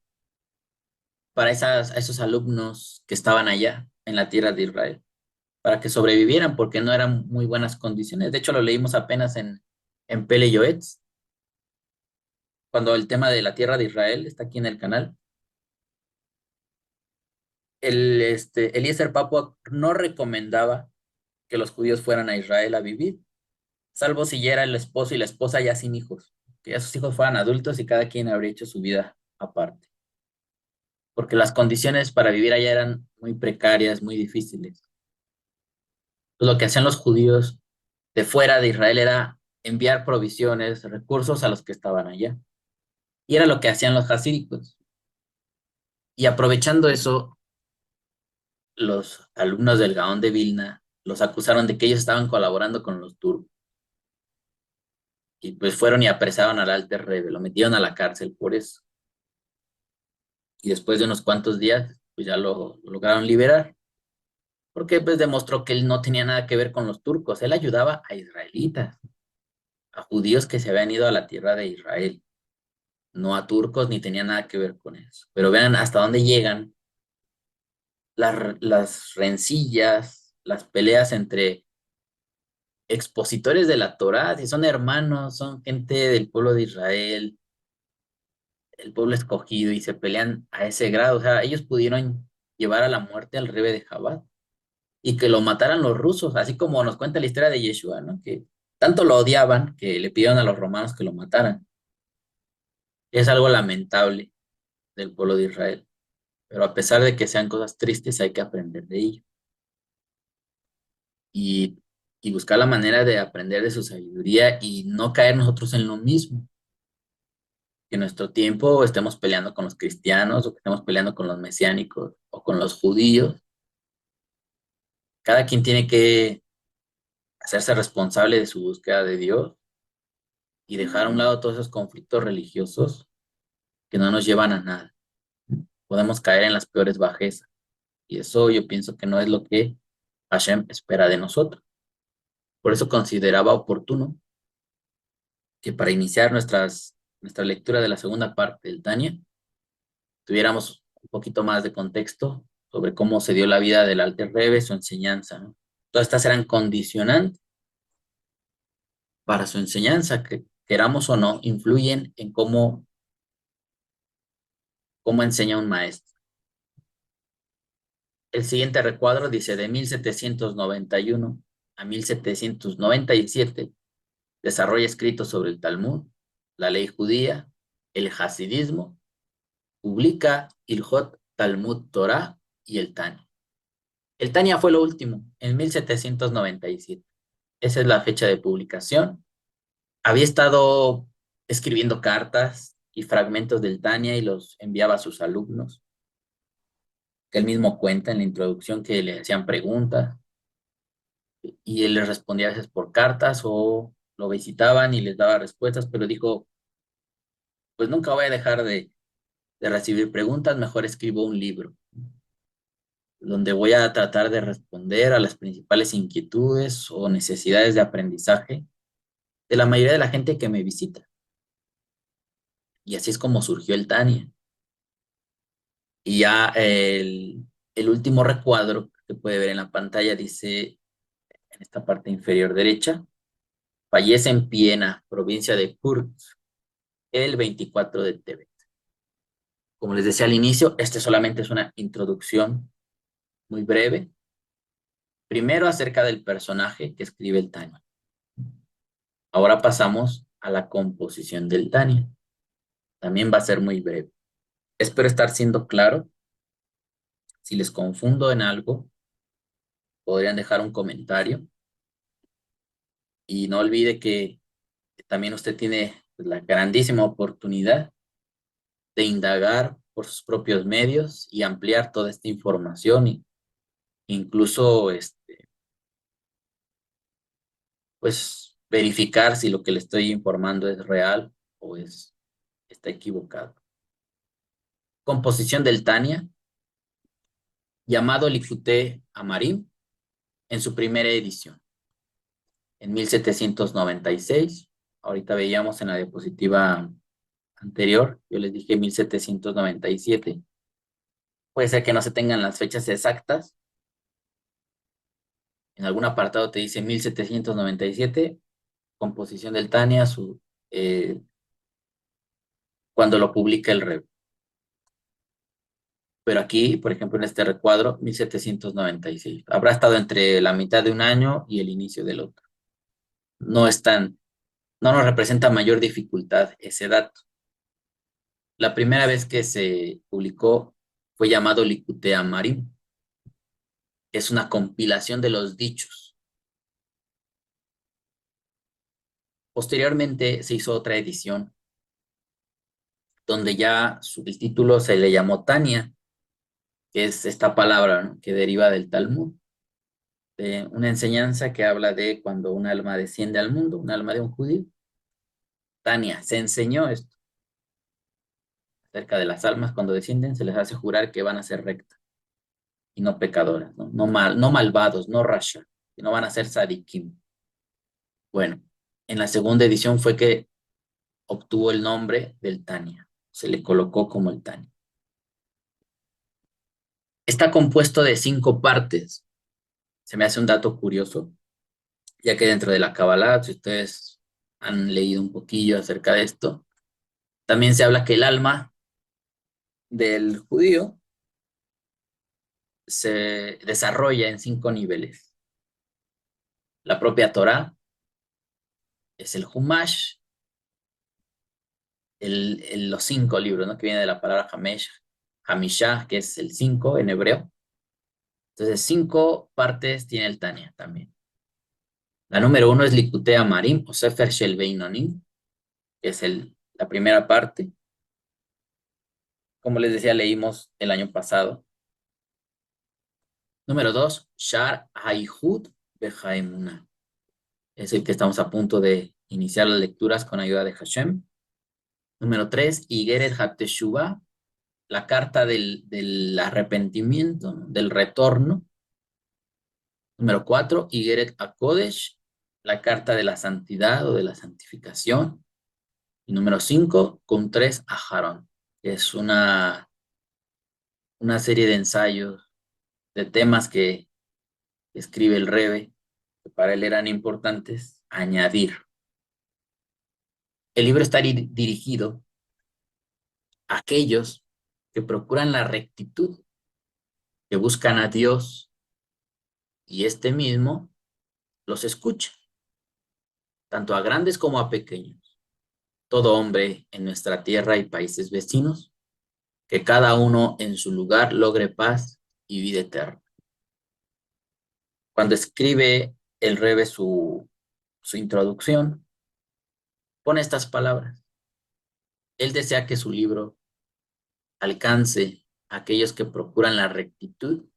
para esos alumnos que estaban allá en la tierra de Israel, para que sobrevivieran, porque no eran muy buenas condiciones. De hecho, lo leímos apenas en Pele Yoetz, cuando el tema de la tierra de Israel está aquí en el canal. Eliezer Papua no recomendaba que los judíos fueran a Israel a vivir, salvo si ya era el esposo y la esposa ya sin hijos, que ya sus hijos fueran adultos y cada quien habría hecho su vida aparte, porque las condiciones para vivir allá eran muy precarias, muy difíciles. Lo que hacían los judíos de fuera de Israel era enviar provisiones, recursos a los que estaban allá. Y era lo que hacían los hasídicos. Y aprovechando eso, los alumnos del Gaón de Vilna los acusaron de que ellos estaban colaborando con los turcos. Y pues fueron y apresaron al Alter Rebbe, lo metieron a la cárcel por eso. Y después de unos cuantos días, pues ya lo lograron liberar. Porque pues demostró que él no tenía nada que ver con los turcos. Él ayudaba a israelitas, a judíos que se habían ido a la tierra de Israel, no a turcos, ni tenía nada que ver con eso. Pero vean hasta dónde llegan las rencillas, las peleas entre expositores de la Torá, si son hermanos, son gente del pueblo de Israel, el pueblo escogido, y se pelean a ese grado. O sea, ellos pudieron llevar a la muerte al Rebbe de Chabad y que lo mataran los rusos, así como nos cuenta la historia de Yeshua, ¿no? Que tanto lo odiaban que le pidieron a los romanos que lo mataran. Es algo lamentable del pueblo de Israel, pero a pesar de que sean cosas tristes, hay que aprender de ello y, y buscar la manera de aprender de su sabiduría y no caer nosotros en lo mismo, que en nuestro tiempo estemos peleando con los cristianos o que estemos peleando con los mesiánicos o con los judíos. Cada quien tiene que hacerse responsable de su búsqueda de Dios y dejar a un lado todos esos conflictos religiosos que no nos llevan a nada. Podemos caer en las peores bajezas y eso yo pienso que no es lo que Hashem espera de nosotros. Por eso consideraba oportuno que para iniciar nuestra lectura de la segunda parte del Tania, tuviéramos un poquito más de contexto sobre cómo se dio la vida del Alter Rebbe, su enseñanza, ¿no? Todas estas eran condicionantes para su enseñanza, que queramos o no, influyen en cómo enseña un maestro. El siguiente recuadro dice de 1791 a 1797, desarrolla escritos sobre el Talmud, la ley judía, el hasidismo, publica Ilhot Talmud Torah y el Tania. El Tania fue lo último, en 1797. Esa es la fecha de publicación. Había estado escribiendo cartas y fragmentos del Tania y los enviaba a sus alumnos, que él mismo cuenta en la introducción que le hacían preguntas y él les respondía a veces por cartas o lo visitaban y les daba respuestas, pero dijo, pues nunca voy a dejar de recibir preguntas, mejor escribo un libro donde voy a tratar de responder a las principales inquietudes o necesidades de aprendizaje de la mayoría de la gente que me visita. Y así es como surgió el Tania. Y ya el último recuadro que puede ver en la pantalla dice, en esta parte inferior derecha, fallece en Piena, provincia de Kurt, el 24 de Tebet. Como les decía al inicio, este solamente es una introducción muy breve. Primero acerca del personaje que escribe el Tania. Ahora pasamos a la composición del Tania. También va a ser muy breve. Espero estar siendo claro. Si les confundo en algo, podrían dejar un comentario. Y no olvide que también usted tiene la grandísima oportunidad de indagar por sus propios medios y ampliar toda esta información y incluso pues verificar si lo que le estoy informando es real o está equivocado. Composición del Tania, llamado Likutei Amarim, en su primera edición, en 1796. Ahorita veíamos en la diapositiva anterior, yo les dije 1797. Puede ser que no se tengan las fechas exactas. En algún apartado te dice 1797, composición del Tania, eh, cuando lo publica el Rebbe. Pero aquí, por ejemplo, en este recuadro, 1796. Habrá estado entre la mitad de un año y el inicio del otro. No no nos representa mayor dificultad ese dato. La primera vez que se publicó fue llamado Likutei Amarim, que es una compilación de los dichos. Posteriormente se hizo otra edición, donde ya el título se le llamó Tania, que es esta palabra, ¿no?, que deriva del Talmud, de una enseñanza que habla de cuando un alma desciende al mundo, un alma de un judío. Tania, se enseñó esto acerca de las almas cuando descienden, se les hace jurar que van a ser rectas y no pecadoras, no, no malvados, no rasha, que no van a ser sadikim. Bueno, en la segunda edición fue que obtuvo el nombre del Tania, se le colocó como el Tania. Está compuesto de 5 partes. Se me hace un dato curioso, ya que dentro de la Kabbalah, si ustedes han leído un poquillo acerca de esto, también se habla que el alma del judío se desarrolla en 5 niveles. La propia Torá es el Humash, los 5 libros, ¿no?, que viene de la palabra Hamesh, Hamishah, que es el 5 en hebreo. Entonces, 5 partes tiene el Tania también. La número 1 es Likutei Amarim, o Sefer Shel Beinonim, que es la primera parte. Como les decía, leímos el año pasado. Número 2, Shar Haihud Behaemuna. Es el que estamos a punto de iniciar las lecturas con ayuda de Hashem. Número 3, Igeret HaTeshuvah, la carta del arrepentimiento, ¿no?, del retorno. Número 4, Igeret HaKodesh, la carta de la santidad o de la santificación. Y número 5, Kuntres Aharon, que es una serie de ensayos, de temas que escribe el Rebbe, que para él eran importantes añadir. El libro está dirigido a aquellos que procuran la rectitud, que buscan a Dios, y este mismo los escucha, tanto a grandes como a pequeños. Todo hombre en nuestra tierra y países vecinos, que cada uno en su lugar logre paz y vida eterna. Cuando escribe el Rebbe su introducción, pone estas palabras. Él desea que su libro alcance a aquellos que procuran la rectitud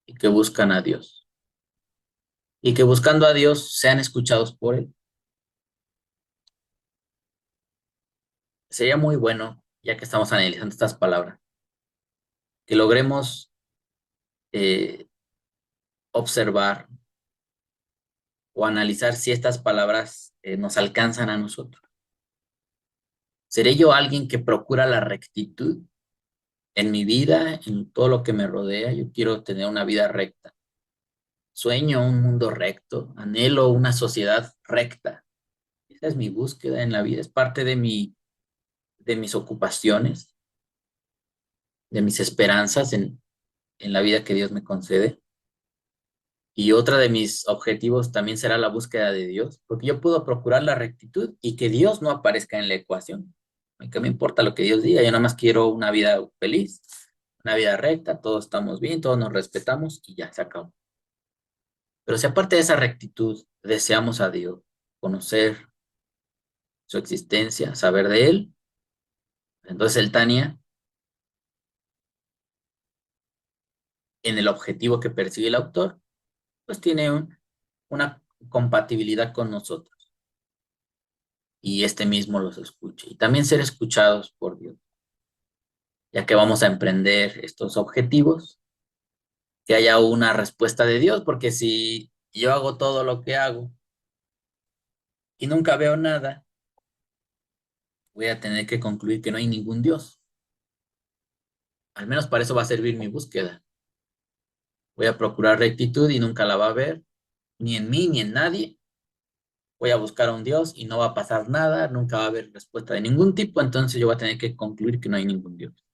y que buscan a Dios. Y que buscando a Dios sean escuchados por Él. Sería muy bueno, ya que estamos analizando estas palabras, que logremos observar o analizar si estas palabras nos alcanzan a nosotros. ¿Seré yo alguien que procura la rectitud en mi vida, en todo lo que me rodea? Yo quiero tener una vida recta. Sueño un mundo recto, anhelo una sociedad recta. Esa es mi búsqueda en la vida, es parte de mis ocupaciones, de mis esperanzas en la vida que Dios me concede. Y otra de mis objetivos también será la búsqueda de Dios, porque yo puedo procurar la rectitud y que Dios no aparezca en la ecuación. A mí que me importa lo que Dios diga, yo nada más quiero una vida feliz. una vida recta, todos estamos bien, todos nos respetamos y ya se acabó. Pero si aparte de esa rectitud deseamos a Dios, conocer su existencia, saber de Él, entonces el Tania, en el objetivo que persigue el autor, pues tiene una compatibilidad con nosotros y este mismo los escuche. Y también ser escuchados por Dios, ya que vamos a emprender estos objetivos, que haya una respuesta de Dios, porque si yo hago todo lo que hago y nunca veo nada, voy a tener que concluir que no hay ningún Dios. Al menos para eso va a servir mi búsqueda. Voy a procurar rectitud y nunca la va a ver, ni en mí ni en nadie. Voy a buscar a un Dios y no va a pasar nada, nunca va a haber respuesta de ningún tipo, entonces yo voy a tener que concluir que no hay ningún Dios.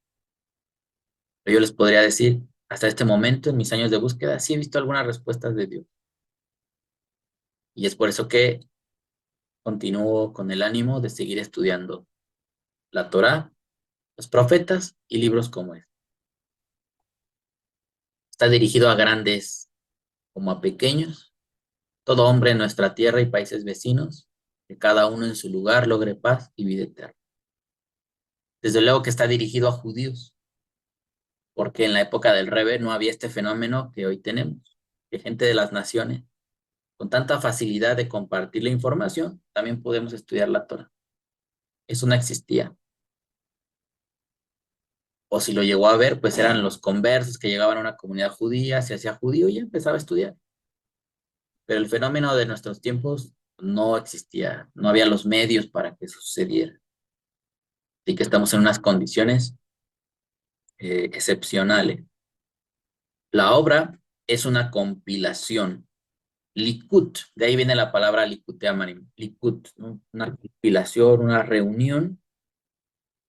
Pero yo les podría decir, hasta este momento, en mis años de búsqueda, sí he visto algunas respuestas de Dios. Y es por eso que continúo con el ánimo de seguir estudiando la Torá, los profetas y libros como este. Está dirigido a grandes como a pequeños, todo hombre en nuestra tierra y países vecinos, que cada uno en su lugar logre paz y vida eterna. Desde luego que está dirigido a judíos, porque en la época del Rebbe no había este fenómeno que hoy tenemos, que gente de las naciones, con tanta facilidad de compartir la información, también podemos estudiar la Torah. Eso no existía. O si lo llegó a ver, pues eran los conversos que llegaban a una comunidad judía, se hacía judío y ya empezaba a estudiar. Pero el fenómeno de nuestros tiempos no existía, no había los medios para que eso sucediera. Así que estamos en unas condiciones excepcionales. La obra es una compilación, Likut, de ahí viene la palabra Likutei Amarim, Likut, ¿no? Una compilación, una reunión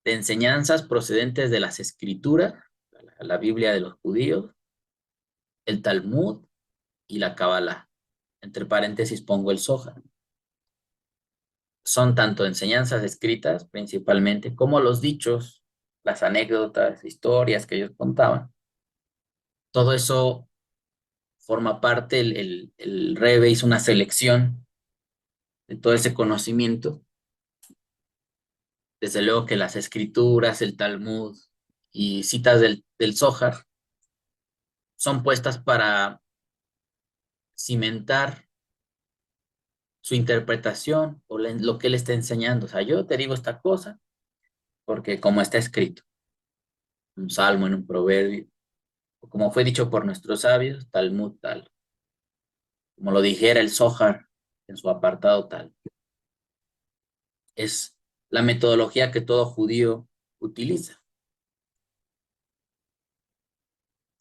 de enseñanzas procedentes de las escrituras, la Biblia de los judíos, el Talmud y la Kabbalah. Entre paréntesis pongo el Zohar. Son tanto enseñanzas escritas principalmente como los dichos, las anécdotas, historias que ellos contaban. Todo eso forma parte, el Rebbe hizo una selección de todo ese conocimiento. Desde luego que las escrituras, el Talmud y citas del Zohar son puestas para cimentar su interpretación o lo que él está enseñando. O sea, yo te digo esta cosa porque como está escrito, un salmo, en un proverbio, o como fue dicho por nuestros sabios, Talmud tal, como lo dijera el Zohar en su apartado tal. Es la metodología que todo judío utiliza.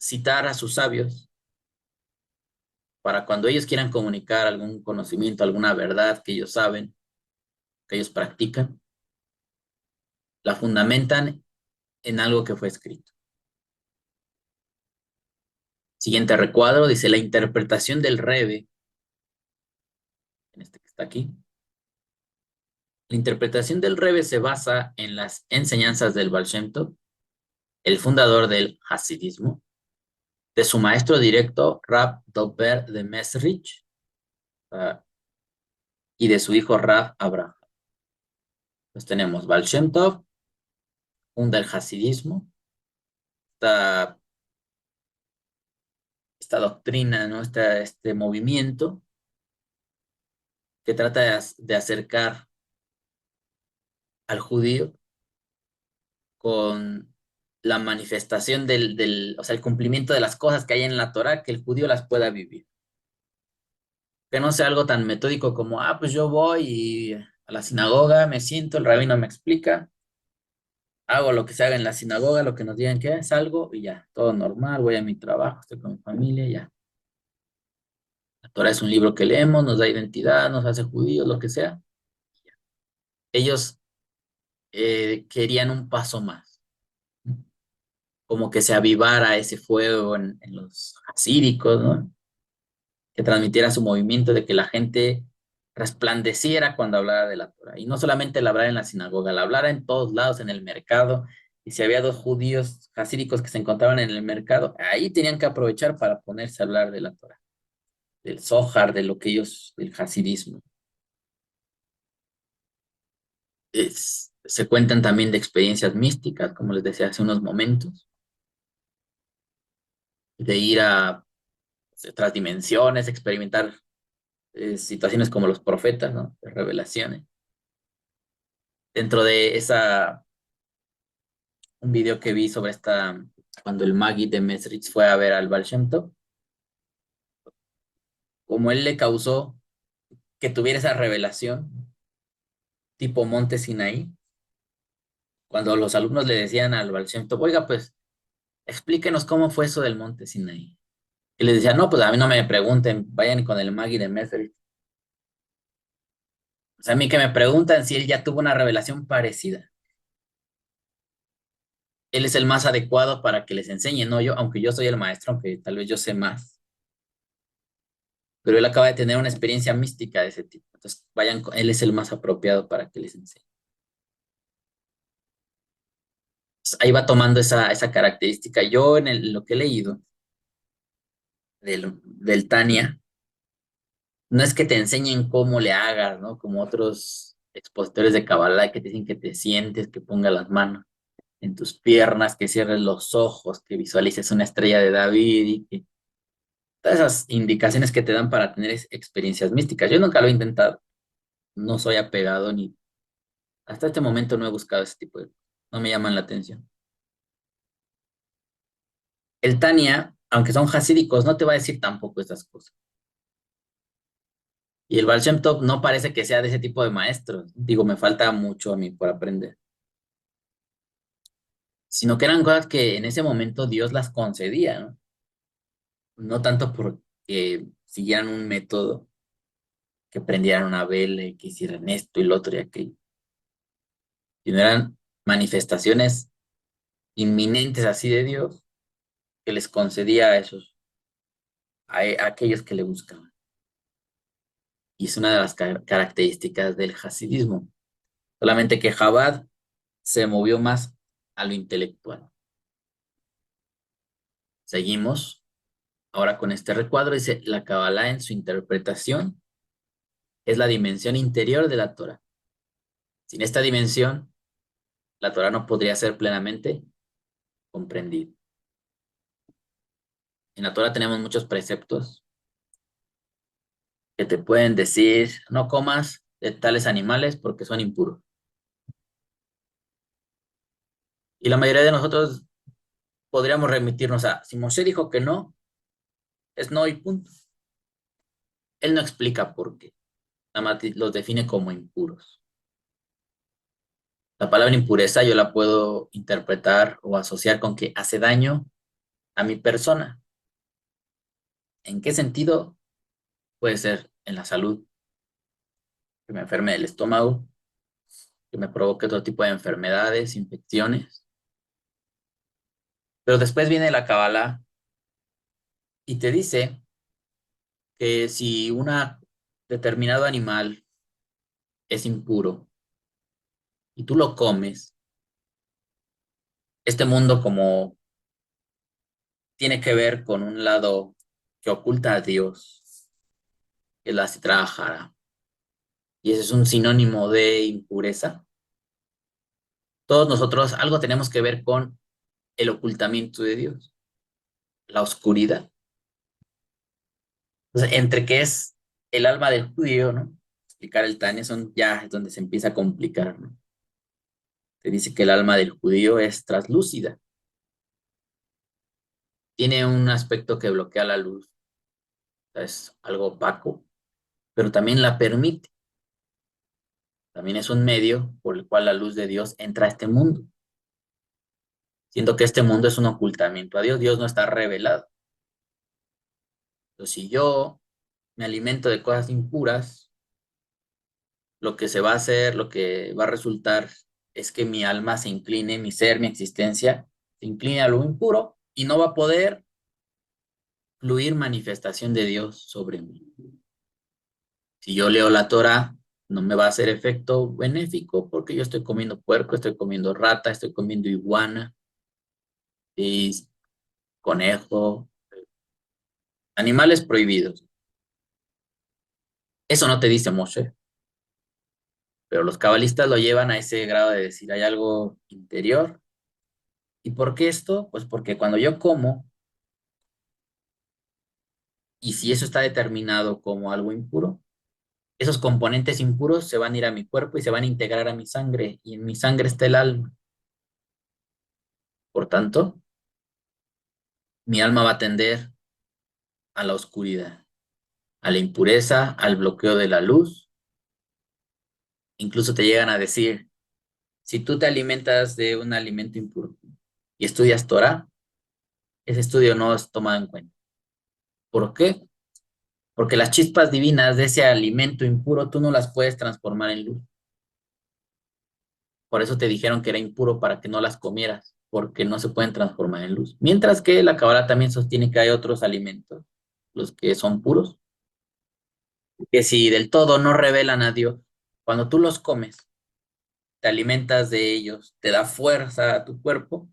Citar a sus sabios para cuando ellos quieran comunicar algún conocimiento, alguna verdad que ellos saben, que ellos practican, la fundamentan en algo que fue escrito. Siguiente recuadro dice la interpretación del Rebbe, en este que está aquí. La interpretación del Rebbe se basa en las enseñanzas del Baal Shem Tov, el fundador del Hasidismo, de su maestro directo, Rab Dober de Mesrich, y de su hijo Rab Abraham. Pues tenemos Baal Shem Tov, funda el Hasidismo, esta, esta doctrina, ¿no? Este movimiento que trata de acercar al judío con la manifestación o sea, el cumplimiento de las cosas que hay en la Torah, que el judío las pueda vivir. Que no sea algo tan metódico como, pues yo voy y a la sinagoga, me siento, el rabino me explica, hago lo que se haga en la sinagoga, lo que nos digan que es, salgo y ya, todo normal, voy a mi trabajo, estoy con mi familia, ya. La Torah es un libro que leemos, nos da identidad, nos hace judíos, lo que sea. Ellos querían un paso más, como que se avivara ese fuego en los asíricos, ¿no? Que transmitiera su movimiento de que la gente resplandeciera cuando hablara de la Torah. Y no solamente la hablara en la sinagoga, la hablara en todos lados, en el mercado, Y si había dos judíos hasídicos que se encontraban en el mercado, ahí tenían que aprovechar para ponerse a hablar de la Torah, del Zohar, de lo que ellos, del hasidismo. Se cuentan también de experiencias místicas, como les decía hace unos momentos, de ir a otras dimensiones, experimentar situaciones como los profetas, ¿no? De revelaciones. Dentro de un video que vi sobre cuando el Magi de Mesrich fue a ver al Baal Shem Tov, como él le causó que tuviera esa revelación, tipo Monte Sinaí, cuando los alumnos le decían al Baal Shem Tov, oiga, pues, explíquenos cómo fue eso del Monte Sinaí. Y les decía, no, pues a mí no me pregunten, vayan con el Magi de Mesrich. O sea, a mí que me preguntan si él ya tuvo una revelación parecida. Él es el más adecuado para que les enseñe, no yo, aunque yo soy el maestro, aunque tal vez yo sé más. Pero él acaba de tener una experiencia mística de ese tipo. Entonces, él es el más apropiado para que les enseñe. Entonces, ahí va tomando esa característica. Yo lo que he leído del Tania, no es que te enseñen cómo le hagas, ¿no? Como otros expositores de Kabbalah que te dicen que te sientes, que pongas las manos en tus piernas, que cierres los ojos, que visualices una estrella de David y que todas esas indicaciones que te dan para tener experiencias místicas. Yo nunca lo he intentado, no soy apegado ni hasta este momento no he buscado ese tipo de cosas, no me llaman la atención. El Tania, aunque son hasídicos, no te va a decir tampoco estas cosas. Y el Baal Shem Tov no parece que sea de ese tipo de maestros. Digo, me falta mucho a mí por aprender. Sino que eran cosas que en ese momento Dios las concedía, ¿no? No tanto porque siguieran un método, que prendieran una vela y que hicieran esto y lo otro y aquello. Sino eran manifestaciones inminentes así de Dios que les concedía a aquellos que le buscaban. Y es una de las características del hasidismo. Solamente que Chabad se movió más a lo intelectual. Seguimos ahora con este recuadro. Dice, la Kabbalah en su interpretación es la dimensión interior de la Torah. Sin esta dimensión, la Torah no podría ser plenamente comprendida. En la Torah tenemos muchos preceptos que te pueden decir, no comas de tales animales porque son impuros. Y la mayoría de nosotros podríamos remitirnos a, si Moshe dijo que no, es no y punto. Él no explica por qué, nada más los define como impuros. La palabra impureza yo la puedo interpretar o asociar con que hace daño a mi persona. ¿En qué sentido? Puede ser en la salud, que me enferme del estómago, que me provoque otro tipo de enfermedades, infecciones. Pero después viene la Kabbalah y te dice que si un determinado animal es impuro y tú lo comes, este mundo como tiene que ver con un lado que oculta a Dios, que es la Sitra Ahara, y ese es un sinónimo de impureza. Todos nosotros algo tenemos que ver con el ocultamiento de Dios, la oscuridad. Entonces, entre qué es el alma del judío, ¿no? Explicar el Tania ya es donde se empieza a complicar, ¿no? Te dice que el alma del judío es traslúcida, tiene un aspecto que bloquea la luz, es algo opaco, pero también la permite. También es un medio por el cual la luz de Dios entra a este mundo. Siento que este mundo es un ocultamiento a Dios. Dios no está revelado. Entonces, si yo me alimento de cosas impuras, lo que se va a hacer, lo que va a resultar es que mi alma se incline, mi ser, mi existencia, se incline a lo impuro y no va a poder fluir manifestación de Dios sobre mí. Si yo leo la Torah, no me va a hacer efecto benéfico porque yo estoy comiendo puerco, estoy comiendo rata, estoy comiendo iguana y conejo, animales prohibidos. Eso no te dice Moshe, pero los cabalistas lo llevan a ese grado de decir, hay algo interior. ¿Y por qué esto? Pues porque cuando yo como, y si eso está determinado como algo impuro, esos componentes impuros se van a ir a mi cuerpo y se van a integrar a mi sangre, y en mi sangre está el alma. Por tanto, mi alma va a tender a la oscuridad, a la impureza, al bloqueo de la luz. Incluso te llegan a decir, si tú te alimentas de un alimento impuro y estudias Torah, ese estudio no es tomado en cuenta. ¿Por qué? Porque las chispas divinas de ese alimento impuro tú no las puedes transformar en luz. Por eso te dijeron que era impuro para que no las comieras, porque no se pueden transformar en luz. Mientras que la Kabbalah también sostiene que hay otros alimentos, los que son puros, que si del todo no revelan a Dios, cuando tú los comes, te alimentas de ellos, te da fuerza a tu cuerpo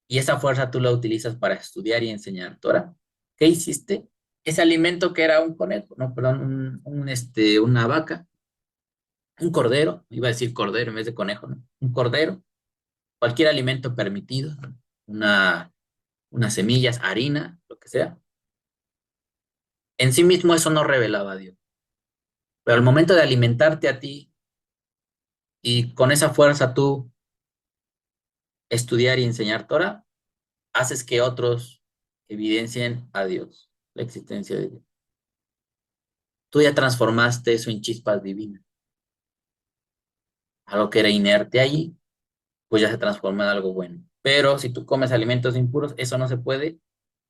y esa fuerza tú la utilizas para estudiar y enseñar Torah. ¿Qué hiciste? Ese alimento que era un conejo, no, perdón, una vaca, un cordero, iba a decir cordero en vez de conejo, ¿no? Un cordero, cualquier alimento permitido, ¿no? Unas semillas, harina, lo que sea. En sí mismo eso no revelaba a Dios. Pero al momento de alimentarte a ti y con esa fuerza tú estudiar y enseñar Torah, haces que otros evidencien a Dios, la existencia de Dios. Tú ya transformaste eso en chispas divinas. Algo que era inerte allí, pues ya se transforma en algo bueno. Pero si tú comes alimentos impuros, eso no se puede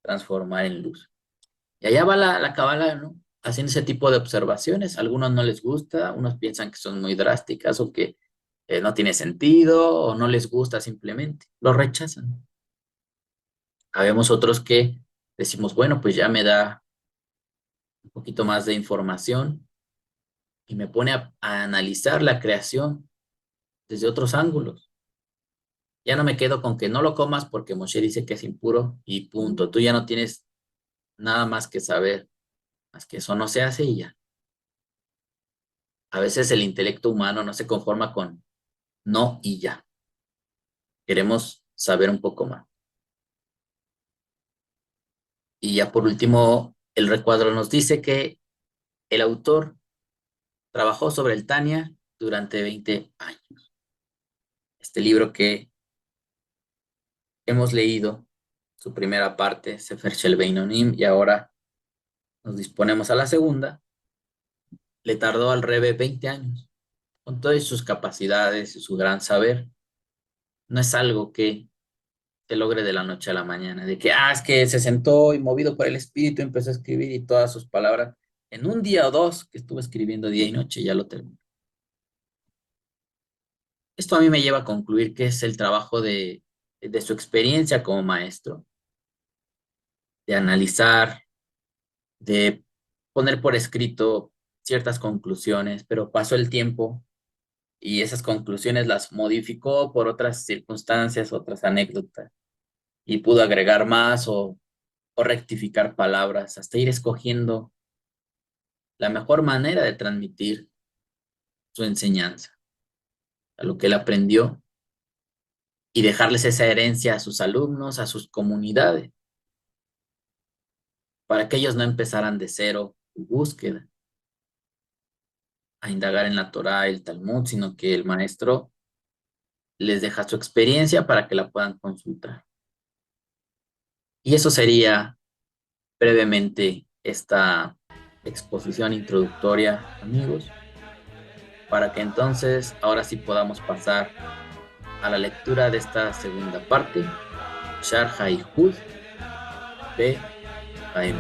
transformar en luz. Y allá va la Kabbalah, ¿no? Haciendo ese tipo de observaciones. A algunos no les gusta, unos piensan que son muy drásticas o que no tiene sentido o no les gusta simplemente. Lo rechazan. Habemos otros que decimos, bueno, pues ya me da un poquito más de información y me pone a analizar la creación desde otros ángulos. Ya no me quedo con que no lo comas porque Moshe dice que es impuro y punto. Tú ya no tienes nada más que saber, más que eso no se hace y ya. A veces el intelecto humano no se conforma con no y ya. Queremos saber un poco más. Y ya por último, el recuadro nos dice que el autor trabajó sobre el Tania durante 20 años. Este libro que hemos leído, su primera parte, Sefer Shel Beinonim, y ahora nos disponemos a la segunda, le tardó al Rebbe 20 años, con todas sus capacidades y su gran saber. No es algo que se logre de la noche a la mañana, de que, es que se sentó y movido por el espíritu empezó a escribir y todas sus palabras, en un día o dos que estuvo escribiendo día y noche, ya lo terminó. Esto a mí me lleva a concluir que es el trabajo de su experiencia como maestro, de analizar, de poner por escrito ciertas conclusiones, pero pasó el tiempo y esas conclusiones las modificó por otras circunstancias, otras anécdotas, y pudo agregar más o rectificar palabras, hasta ir escogiendo la mejor manera de transmitir su enseñanza, a lo que él aprendió, y dejarles esa herencia a sus alumnos, a sus comunidades, para que ellos no empezaran de cero su búsqueda, a indagar en la Torá, el Talmud, sino que el maestro les deja su experiencia para que la puedan consultar. Y eso sería brevemente esta exposición introductoria, amigos, para que entonces ahora sí podamos pasar a la lectura de esta segunda parte, Shar HaYichud Be Haim.